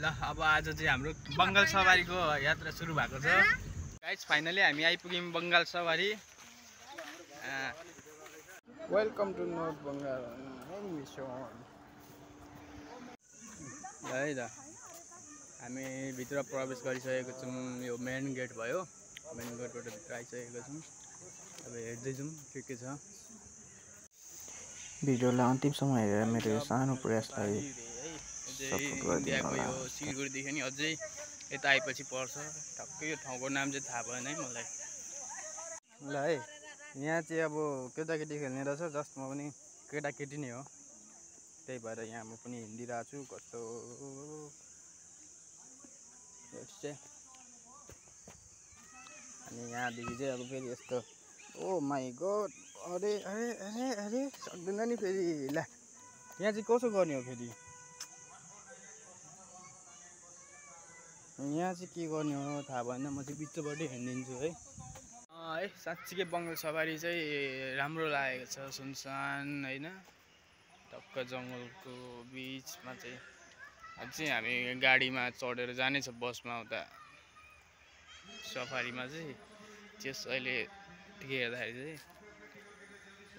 ल अब आज चाहिँ हाम्रो बङ्गाल सवारीको यात्रा सुरु भएको छ गाइस। फाइनली हामी आइपुग्यौँ बङ्गाल सवारी। Welcome to north Bengal mission. है त हामी भित्र प्रवेश गरिसकेको छौँ। यो मेन गेट भयो, मेन गेटबाट भित्र आइसकेको छौँ। अब हेर्दैछौँ के छ। भिडियोलाई अन्तिमसम्म हेरेर मेरो यो सानो प्रयासलाई सपोर्ट गरिदिनु होला। यो सिलगढीदेखि नि अझै यता आएपछि पर्छ। ठक्कै यो ठाउँको नाम चाहिँ थाहा भएन है मलाई। ल है, यहाँ चाहिँ अब केटाकेटी खेल्ने रहेछ। जस्ट म पनि केटाकेटी नै हो, त्यही भएर यहाँ म पनि हिँडिरहेको छु। कस्तो अनि यहाँदेखि चाहिँ अब फेरि यस्तो ओ माई गड, अरे अरे अरे अरे सक्दैन नि फेरि। ल यहाँ चाहिँ कसो गर्ने हो फेरि, यहाँ चाहिँ के गर्ने हो थाहा भएन। म चाहिँ बिचबाटै हिँडिदिन्छु है। है साँच्चीकै बङ्गाल सवारी चाहिँ राम्रो लागेको छ। सुनसान होइन, टक्क जङ्गलको बिचमा चाहिँ अझै हामी गाडीमा चढेर जानेछ बसमा उता सफारीमा चाहिँ। त्यस अहिले ठिकै हेर्दाखेरि चाहिँ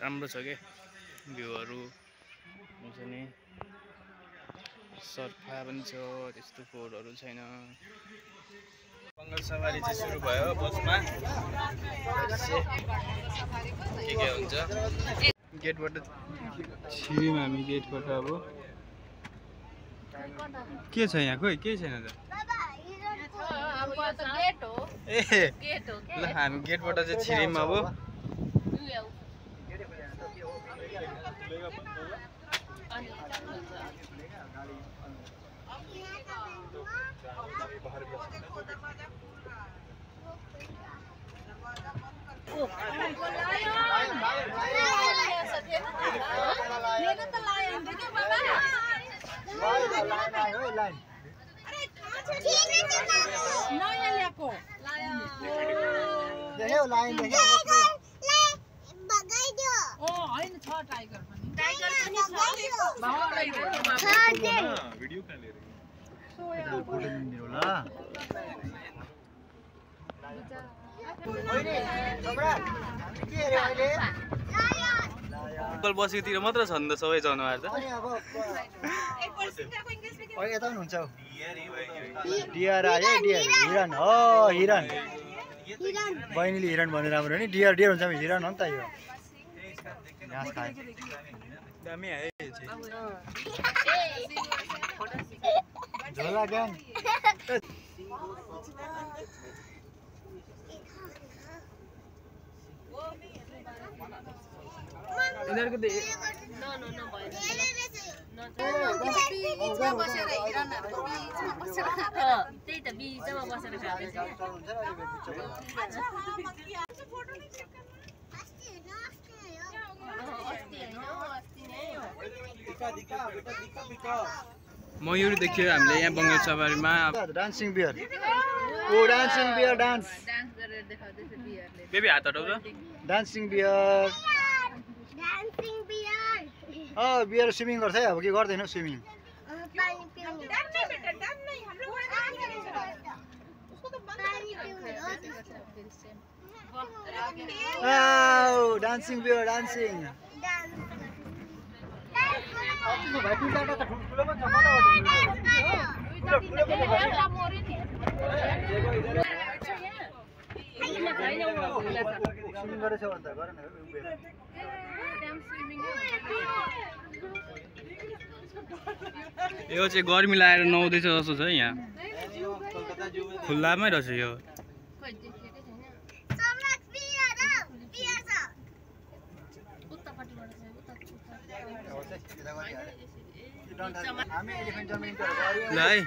राम्रो छ क्या भ्यूहरू हुन्छ नि। सर्फा पनि छ, त्यस्तो फोहोरहरू छैन। बङ्गाल सवारी चाहिँ सुरु भयो बसमा। के हुन्छ गेटबाट छिर्यौँ हामी गेटबाट। अब के छ यहाँ, खोइ केही छैन त। ए ल हामी गेटबाट चाहिँ छिर्यौँ अब। अङ्कल बसेकोतिर मात्र छ नि त सबै जनावर त। यता पनि हुन्छ डियर आयो, डियर हिरण हो, हिरण बहिनीले हिरण भने राम्रो नि। डियर डियर हुन्छ, हिरण हो नि त यो। घाँस खाए दामी है झोला ग्याङ। यिनीहरूको त त्यही त बिचमा बसेर खाँदैछ। मयूर देखियो हामीले यहाँ बङ्गाल सवारीमा। डान्सिङ बियर, ओ डान्सिङ बियर, डान्स गरेर देखाउँदैछ बियरले। बेबी हात हटाउँछ। डान्सिङ बियर, बियर स्विमिङ गर्छ है। अब के गर्दैन स्विमिङ। Dancing beer, dancing. यो चाहिँ गर्मी लागेर नुहाउँदैछ जस्तो छ यहाँ। खुल्लामै रहेछ यो। ल है,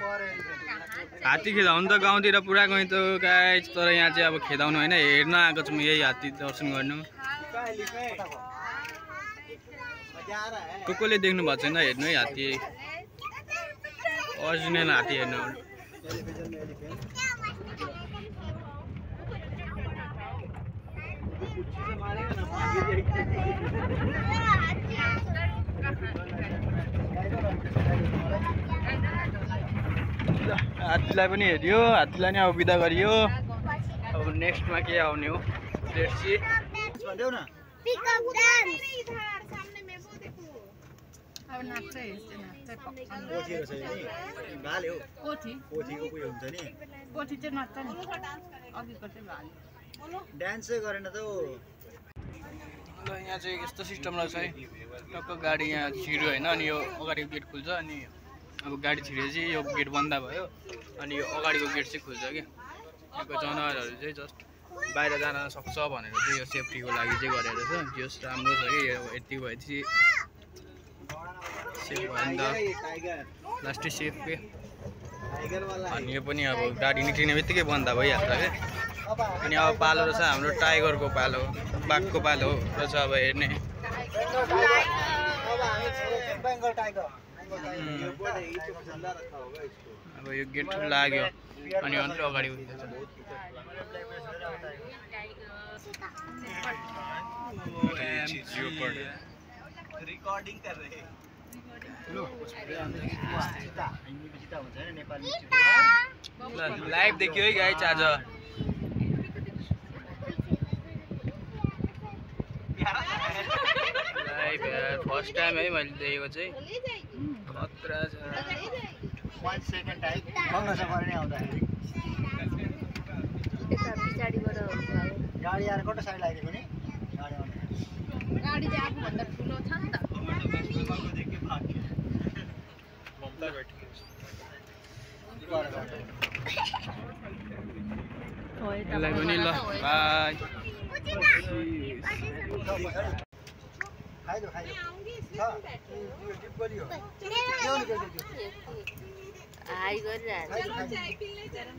हात्ती खेदाउनु त गाउँतिर पुरा गएँ त गाइस, तर यहाँ चाहिँ अब खेदाउनु होइन, हेर्न आएको छौँ यही हात्ती दर्शन गर्नु। कसले देख्नु भएको छैन हेर्नु है हात्ती, ओरिजिनल हात्ती हेर्नु। हात्तीलाई पनि हेऱ्यो, हात्तीलाई नि अब बिदा गरियो। अब नेक्स्टमा के आउने हो लेट्स सी। भन्देऊ न पिकअप डान्स अब नाच्छ यस्तो नाच्छ पक्का कोठी रहेछ नि भाले हो कोठी कोठीको उयो हुन्छ नि कोठी चाहिँ नाच्छ नि अघिको चाहिँ भाले डान्सै गरेन त ऊ ल यहाँ चाहिँ यस्तो सिस्टम रहेछ है। टक्क गाडी यहाँ छिर्यो होइन, अनि यो अगाडिको गेट खुल्छ, अनि अब गाडी छिरेपछि यो गेट बन्द भयो, अनि यो अगाडिको गेट चाहिँ खुल्छ क्या। यहाँको जनावरहरू चाहिँ जस्ट बाहिर जान सक्छ भनेर चाहिँ यो सेफ्टीको लागि चाहिँ गरेर छ। जस राम्रो छ कि यो यति भएपछि सेफ भयो नि त, लास्टै सेफ के। अनि यो पनि अब गाडी निक्लिने बित्तिकै बन्द भइहाल्छ क्या। अनि अब पालो रहेछ हाम्रो टाइगरको पालो, बाघको पालो रहेछ अब हेर्ने। बेंगल टाइगर अब यो गेट लाग्यो अनि अन्त अगाडि उठ्दैछ। रिकॉर्डिंग कर रहे हैं चिता हुन्छ हैन नेपाली लाइभ देखियो है गाइस आज। लाइभ फर्स्ट टाइम है मैले देखेको चाहिँ, खतरा छ। 1 सेकेन्ड टाइम बङ्ग सफर नै आउँदाखेरि यता पछाडिबाट हुन्छ अब गाडी आएर कता साइड लागिदिएको नि गाडी आउँदा गाडी चाहिँ आफूभन्दा ठुलो छ नि त। यसलाई पनि ल बाई। खाइदो खाइदो छ यो टिप्पली हो हाई गरिरहेको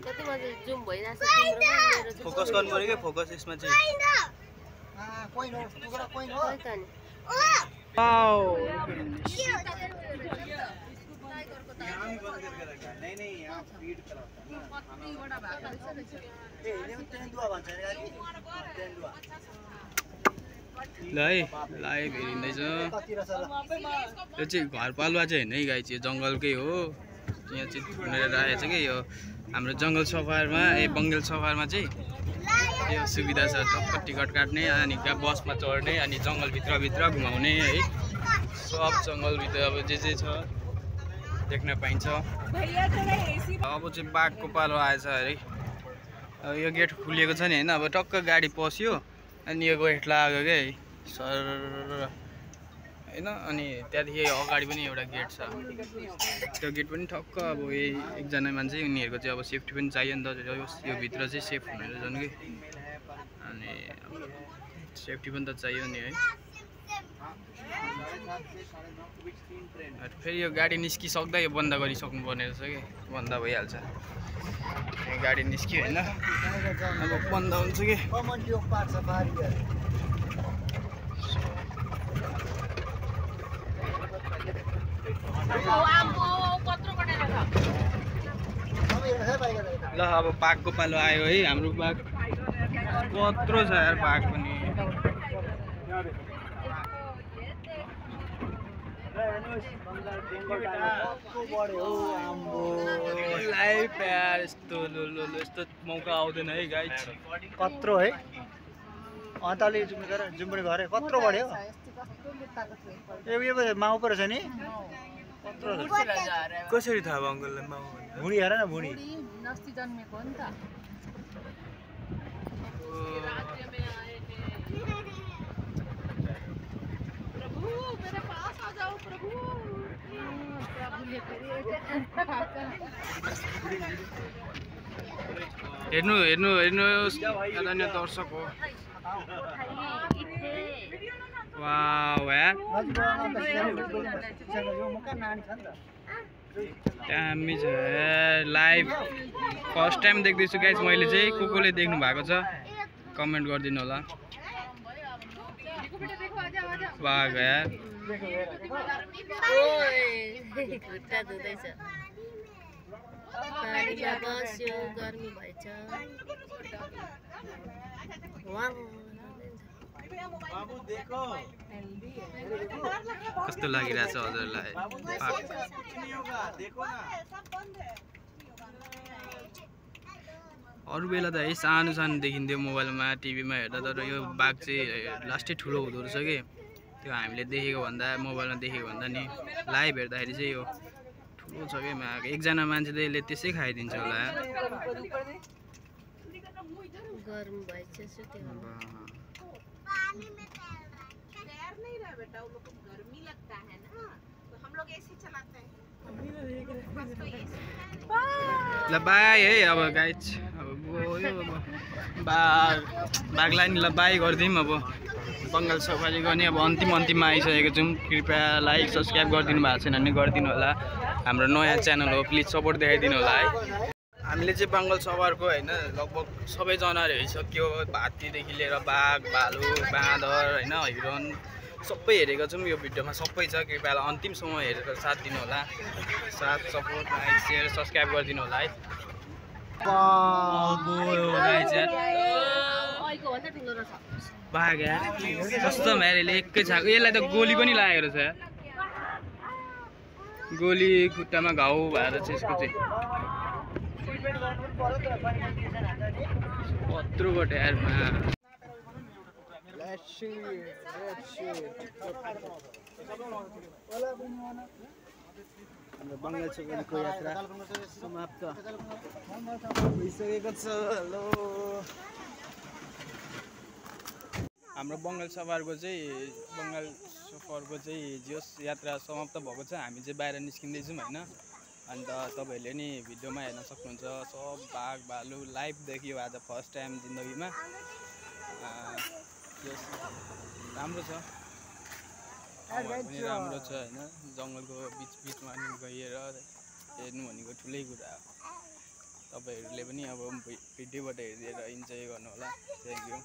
कति मजा जुम भइरहेछ तिम्रो मेरो फोकस गर्नु पर्यो क्या, फोकस यसमा चाहिँ। कोइन हो टुक्रा कोइन हो त नि वाउ नहीं यहाँ फीड कतिवटा भएको रहेछ रहेछ। ए यो तेन्दुवा भन्छ नि गाडी तेन्दुवा ल है लाइभ हेरिँदैछ। कति रहेछ ल यो चाहिँ घरपालुवा चाहिँ होइन है गाई, चाहिँ जङ्गलकै हो। यहाँ चाहिँ थुनेर राखेको छ कि यो हाम्रो जङ्गल सफारमा बङ्गाल सफारमा चाहिँ यो सुविधा छ। टक्क टिकट काट्ने अनि बसमा चढ्ने अनि जङ्गलभित्र घुमाउने है। सब जङ्गलभित्र अब जे छ देख्न पाइन्छ। अब चाहिँ बाघको पालो आएछ अरे। अब यो गेट खुलिएको छ नि होइन, अब टक्क गाडी पस्यो अनि यो गेट लाग्यो क्या सर होइन। अनि त्यहाँदेखि अगाडि पनि एउटा गेट छ, त्यो गेट पनि ठक्क अब यही एकजना मान्छे उनीहरूको चाहिँ अब सेफ्टी पनि चाहियो नि त, यो भित्र चाहिँ सेफ हुनेर जानु कि। अनि सेफ्टी पनि त चाहियो नि है। फेरि यो गाडी निस्किसक्दा यो बन्द गरिसक्नु पर्ने रहेछ कि, बन्द भइहाल्छ। गाडी निस्क्यो होइन, अब बन्द हुन्छ कि। कमन योग पार्छ बारी ल अब बाघको पालो आयो है। हाम्रो बाघ कत्रो छ यार, बाघ पनि। लाइभ यार यस्तो यस्तो मौका आउँदैन है गाइस। कत्रो है अन्तले जुम्बुरी घरे कत्रो बढ्यो ए उयो माउ पो रहेछ नि कत्रो कसरी थाहा भयो अङ्कललाई माउ? भुँडी हेर न भुँडी अस्ति जन्मेको हो नि त। हेर्नु हेर्नु हेर्नुहोस् आदरणीय दर्शक हो। वाउ यार दामी छ लाइभ फर्स्ट टाइम देख्दैछु गाइस मैले चाहिँ। कोले देख्नु भएको छ कमेन्ट गरिदिनु होला। बाघ यार खुट्टा धुँदैछ पानीमा बस्यो गर्मी भएछ। कस्तो लागिरहेछ हजुरलाई? अरू बेला त है सानो सानो देखिन्थ्यो मोबाइलमा टिभीमा हेर्दा, तर यो बाघ चाहिँ लास्टै ठुलो हुँदो रहेछ कि त्यो हामीले देखेको भन्दा मोबाइलमा देखेको भन्दा नि लाइभ हेर्दाखेरि चाहिँ यो ठुलो छ क्या माग। एकजना मान्छेले यसले त्यसै खाइदिन्छ होला। गरम भएछ सुत्यो। ल बाई है अब गाइज, अब गयो अब बाघलाई नि ल बाई गरिदिउँ। अब बङ्गाल सफारी गर्ने अब अन्तिममा आइसकेको छौँ। कृपया लाइक सब्सक्राइब गरिदिनु भएको छैन भने गरिदिनु होला। हाम्रो नयाँ च्यानल हो, प्लिज सपोर्ट देखाइदिनु होला है। हामीले चाहिँ बङ्गाल सफारको होइन लगभग सबै जनावर हेरिसक्यो। हात्तीदेखि लिएर बाघ, भालु, बाँदर होइन, हिरण सबै हेरेको छौँ। यो भिडियोमा सबै छ। कृपया अन्तिमसम्म हेरेर साथ दिनु होला। साथ सपोर्ट लाइक सेयर सब्सक्राइब गरिदिनु होला है। बाघ यार कस्तो म्यारेले एकै छाको। यसलाई त गोली पनि लागेको रहेछ यार। गोली खुट्टामा घाउ भएर चाहिँ यसको चाहिँ कत्रोबाट यारमा हाम्रो बङ्गाल सफारीको यात्रा समाप्त भइसकेको छ। हेलो, हाम्रो बङ्गाल सफारको चाहिँ जोस यात्रा समाप्त भएको छ। हामी चाहिँ बाहिर निस्किँदैछौँ होइन। अन्त तपाईँहरूले नि भिडियोमा हेर्न सक्नुहुन्छ। सब बाघ भालु लाइभ देखियो आज फर्स्ट टाइम जिन्दगीमा। राम्रो छ, पनि राम्रो छ होइन। जङ्गलको बिचमा गएर हेर्नु भनेको ठुलै कुरा हो। तपाईँहरूले पनि अब भिडियोबाट हेरेर इन्जोय गर्नु होला। Thank you.